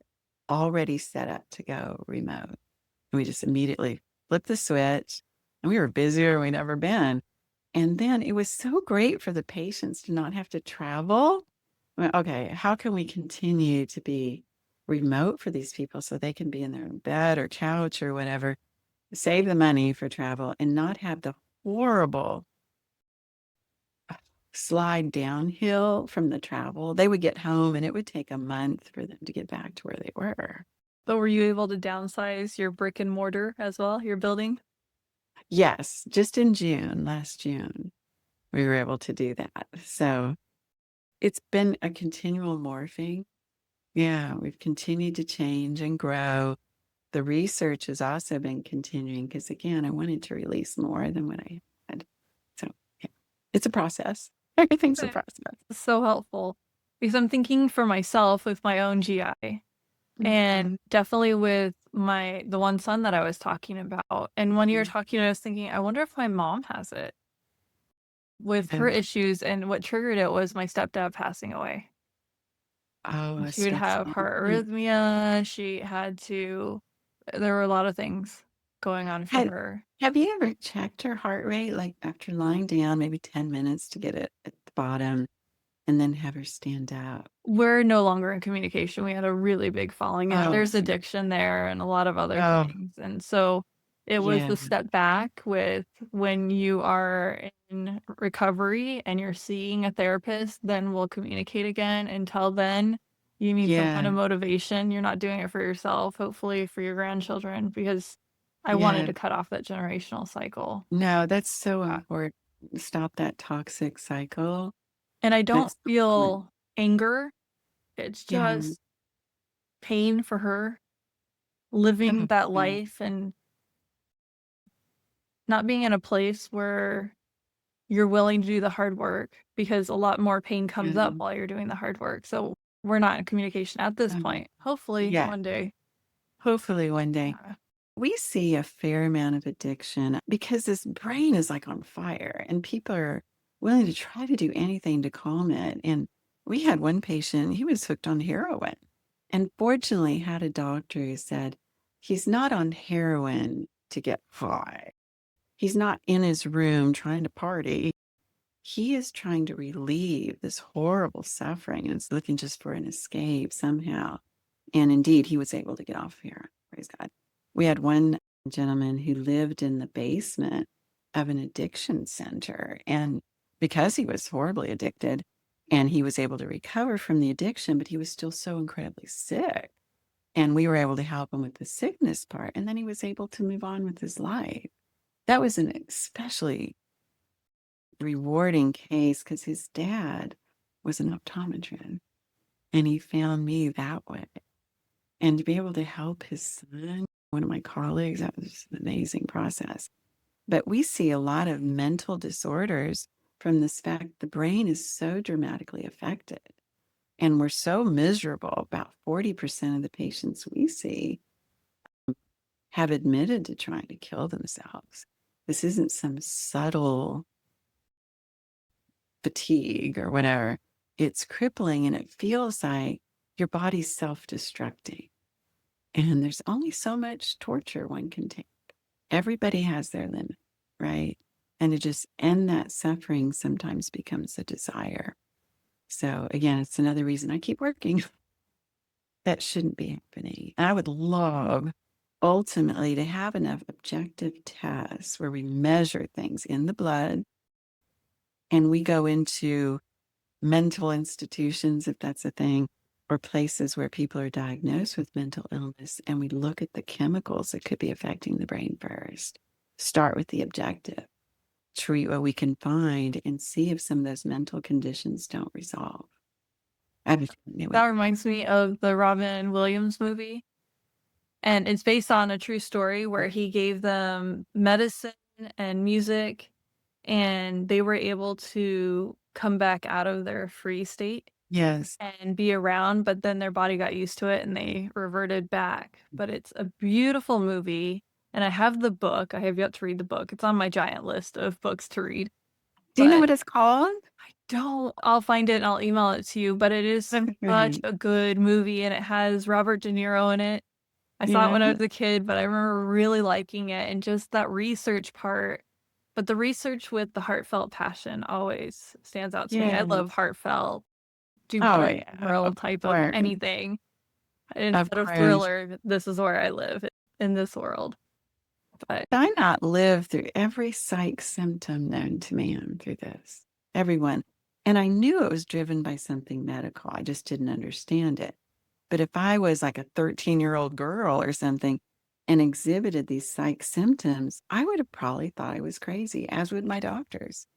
already set up to go remote. We just immediately flipped the switch and we were busier than we'd ever been. And then it was so great for the patients to not have to travel. I went, okay, how can we continue to be remote for these people so they can be in their bed or couch or whatever, save the money for travel and not have the horrible slide downhill from the travel. They would get home and it would take a month for them to get back to where they were. So, were you able to downsize your brick and mortar as well, your building? Yes, just in June, last June, we were able to do that. So it's been a continual morphing. Yeah, we've continued to change and grow. The research has also been continuing because, again, I wanted to release more than what I had. So, yeah, it's a process. Everything's a Okay. process. So helpful because I'm thinking for myself with my own GI Mhm. and definitely with the one son that I was talking about. And when you were Mhm. talking, I was thinking, I wonder if my mom has it with her And, issues. And what triggered it was my stepdad passing away. oh, She would have stepson. heart arrhythmia. She had to, there were a lot of things going on for Had, her. have you ever checked her heart rate, like after lying down, maybe 10 minutes to get it at the bottom and then have her stand up? We're no longer in communication. We had a really big falling out. Oh, There's addiction there and a lot of other oh, things. And so it was yeah, the step back with when you are in recovery and you're seeing a therapist, then we'll communicate again. Until then, you need some kind yeah, of motivation. You're not doing it for yourself, hopefully for your grandchildren, because I wanted yeah. to cut off that generational cycle. No, that's so Uh, important. Stop that toxic cycle. And I don't That's so important. feel anger. It's Yeah. just pain for her living Oh, that yeah. life and not being in a place where you're willing to do the hard work because a lot more pain comes up Yeah. while you're doing the hard work. So we're not in communication at this Um, point. Hopefully yeah. one day. Hopefully one day. Yeah. We see a fair amount of addiction because this brain is like on fire and people are willing to try to do anything to calm it. And We had one patient, he was hooked on heroin, and fortunately had a doctor who said, "He's not on heroin to get high. He's not in his room trying to party. He is trying to relieve this horrible suffering and is looking just for an escape somehow." And indeed, he was able to get off heroin. Praise God. We had one gentleman who lived in the basement of an addiction center. And because he was horribly addicted and he was able to recover from the addiction, but he was still so incredibly sick. And we were able to help him with the sickness part. And then he was able to move on with his life. That was an especially rewarding case because his dad was an optometrist and he found me that way. And to be able to help his son, one of my colleagues, that was an amazing process. But we see a lot of mental disorders from this fact the brain is so dramatically affected. And we're so miserable. About 40% of the patients we see have admitted to trying to kill themselves. This isn't some subtle fatigue or whatever. It's crippling and it feels like your body's self-destructing. And there's only so much torture one can take. Everybody has their limit, right? And to just end that suffering sometimes becomes a desire. So again, it's another reason I keep working. That shouldn't be happening. I would love ultimately to have enough objective tests where we measure things in the blood and we go into mental institutions, if that's a thing, or places where people are diagnosed with mental illness, and we look at the chemicals that could be affecting the brain first. Start with the objective, treat what we can find, and see if some of those mental conditions don't resolve. I have a feeling it would. That reminds me of the Robin Williams movie. And it's based on a true story where he gave them medicine and music, and they were able to come back out of their free state Yes. and be around, but then their body got used to it and they reverted back. But it's a beautiful movie, and I have the book. I have yet to read the book. It's on my giant list of books to read. Do you know But what it's called? I don't I'll find it and I'll email it to you, but it is such Okay. a good movie, and it has Robert De Niro in it. I saw it Yeah. when I was a kid, but I remember really liking it and just that research part. But the research with the heartfelt passion always stands out to me. I Yeah. love heartfelt, Oh, yeah. supernatural Of type of course. anything. Of Instead of course. thriller, this is where I live in this world. But I not live through every psych symptom known to man through this, everyone. And I knew it was driven by something medical. I just didn't understand it. But if I was like a 13-year-old girl or something and exhibited these psych symptoms, I would have probably thought I was crazy, as would my doctors.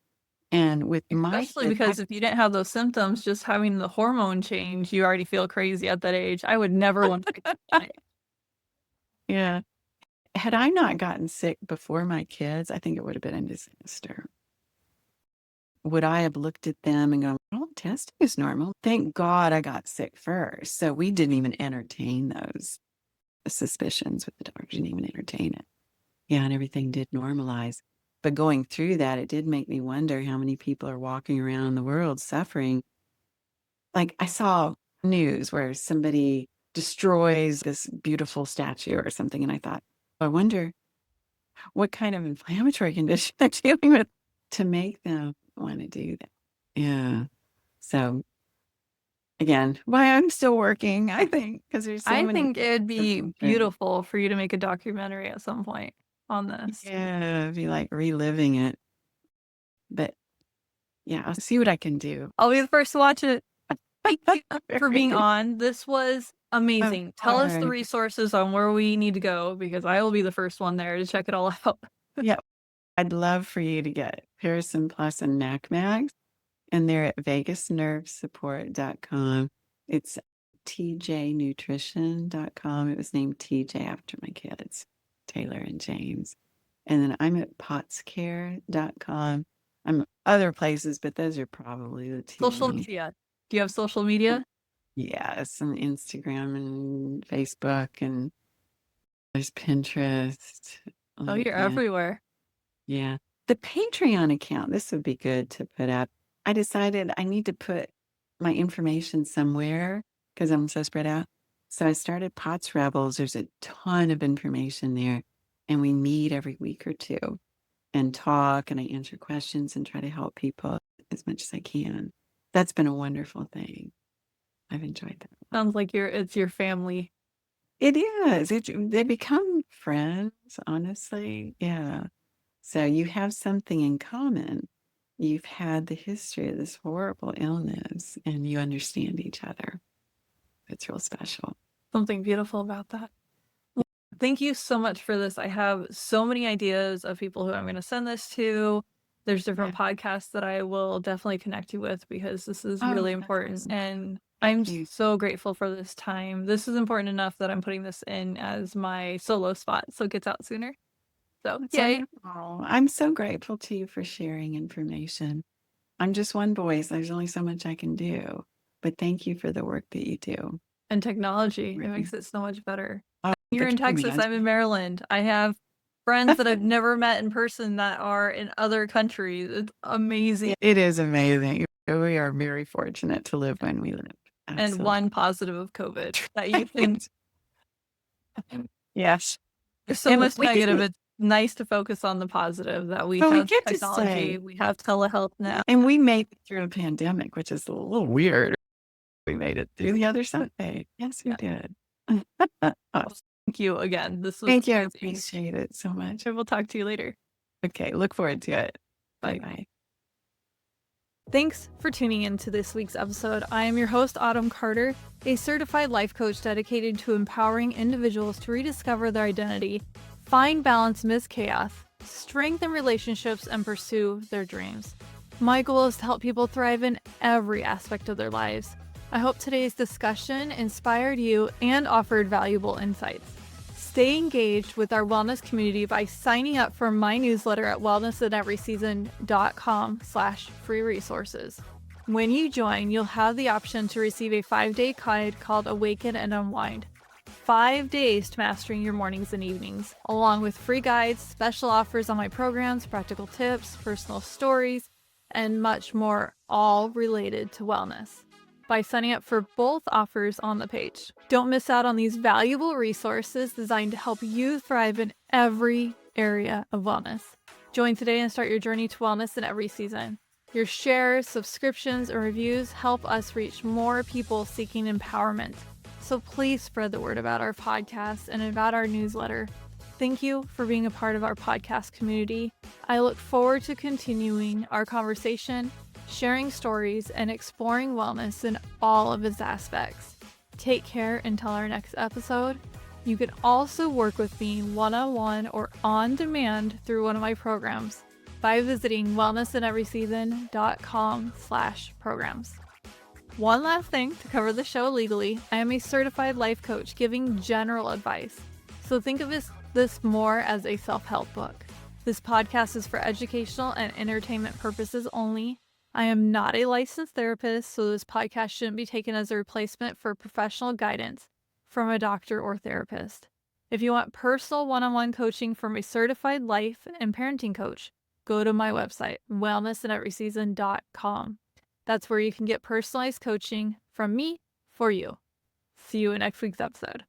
And with my especially kid, because if you didn't have those symptoms, just having the hormone change, you already feel crazy at that age. I would never want to get that age. yeah, had I not gotten sick before my kids, I think it would have been a disaster. Would I have looked at them and gone, "Well, testing is normal. Thank God I got sick first." So we didn't even entertain those suspicions with the doctor, didn't even entertain it. Yeah, and everything did normalize. But going through that, it did make me wonder how many people are walking around the world suffering. Like I saw news where somebody destroys this beautiful statue or something, and I thought, I wonder what kind of inflammatory condition they're dealing with to make them want to do that. Yeah. So again, why I'm still working, I think, because there's so I many think it'd be things. beautiful for you to make a documentary at some point on this. Yeah, it'd be like reliving it. But yeah, I'll see what I can do. I'll be the first to watch it. Thank you for Very being good. on. This was Of amazing. Tell us the course. resources on where we need to go because I will be the first one there to check it all out. Yeah, I'd love for you to get ParaSym Plus and MacMags, and they're at vegasnervesupport.com. It's tjnutrition.com. It was named TJ after my kids, Taylor and James. And then I'm at potscare.com. I'm other places, but those are probably the two Social main. media. Do you have social media? Yes, and Instagram and Facebook, and there's Pinterest. Oh, you're Yeah. everywhere. Yeah. The Patreon account, this would be good to put up. I decided I need to put my information somewhere because I'm so spread out. So I started Pots Rebels. There's a ton of information there, and we meet every week or two and talk, and I answer questions and try to help people as much as I can. That's been a wonderful thing. I've enjoyed that a lot. Sounds like it's your family. It is. They become friends, honestly. Yeah. So you have something in common. You've had the history of this horrible illness and you understand each other. It's real special. Something beautiful about that. Thank you so much for this. I have so many ideas of people who I'm going to send this to. There's different Yeah. podcasts that I will definitely connect you with because this is Oh, really that's important. awesome. And I'm Thank you. so grateful for this time. This is important enough that I'm putting this in as my solo spot so it gets out sooner. So, That's yay. wonderful. I'm so grateful to you for sharing information. I'm just one voice. There's only so much I can do. But thank you for the work that you do. And technology, it Really. makes it so much better. Oh, the You're in Texas, I'm technology. in Maryland. I have friends that I've never met in person that are in other countries. It's amazing. It is amazing. We are very fortunate to live when we live. And Absolutely. one positive of COVID that you can. Yes. There's so And much negative. It's nice to focus on the positive that we we have get to technology, say, we have telehealth now. and we made it through a pandemic, which is a little weird. We made it through the other side. Yes, we Yeah. did. Well, thank you again. This was Thank you. I amazing. appreciate it so much. We'll talk to you later. Okay, look forward to it. Bye. Bye-bye. Thanks for tuning in to this week's episode. I am your host, Autumn Carter, a certified life coach dedicated to empowering individuals to rediscover their identity, find balance amidst chaos, strengthen relationships, and pursue their dreams. My goal is to help people thrive in every aspect of their lives. I hope today's discussion inspired you and offered valuable insights. Stay engaged with our wellness community by signing up for my newsletter at wellnessinEverySeason.com/free resources. When you join, you'll have the option to receive a 5-day guide called Awaken and Unwind. 5 days to mastering your mornings and evenings, along with free guides, special offers on my programs, practical tips, personal stories, and much more, all related to wellness, by signing up for both offers on the page. Don't miss out on these valuable resources designed to help you thrive in every area of wellness. Join today and start your journey to wellness in every season. Your shares, subscriptions, and reviews help us reach more people seeking empowerment. So please spread the word about our podcast and about our newsletter. Thank you for being a part of our podcast community. I look forward to continuing our conversation, sharing stories, and exploring wellness in all of its aspects. Take care until our next episode. You can also work with me one-on-one or on demand through one of my programs by visiting wellnessinEverySeason.com/programs. One last thing to cover the show legally, I am a certified life coach giving general advice. So think of this more as a self-help book. This podcast is for educational and entertainment purposes only. I am not a licensed therapist, so this podcast shouldn't be taken as a replacement for professional guidance from a doctor or therapist. If you want personal one-on-one coaching from a certified life and parenting coach, go to my website, wellnessinEverySeason.com. That's where you can get personalized coaching from me for you. See you in next week's episode.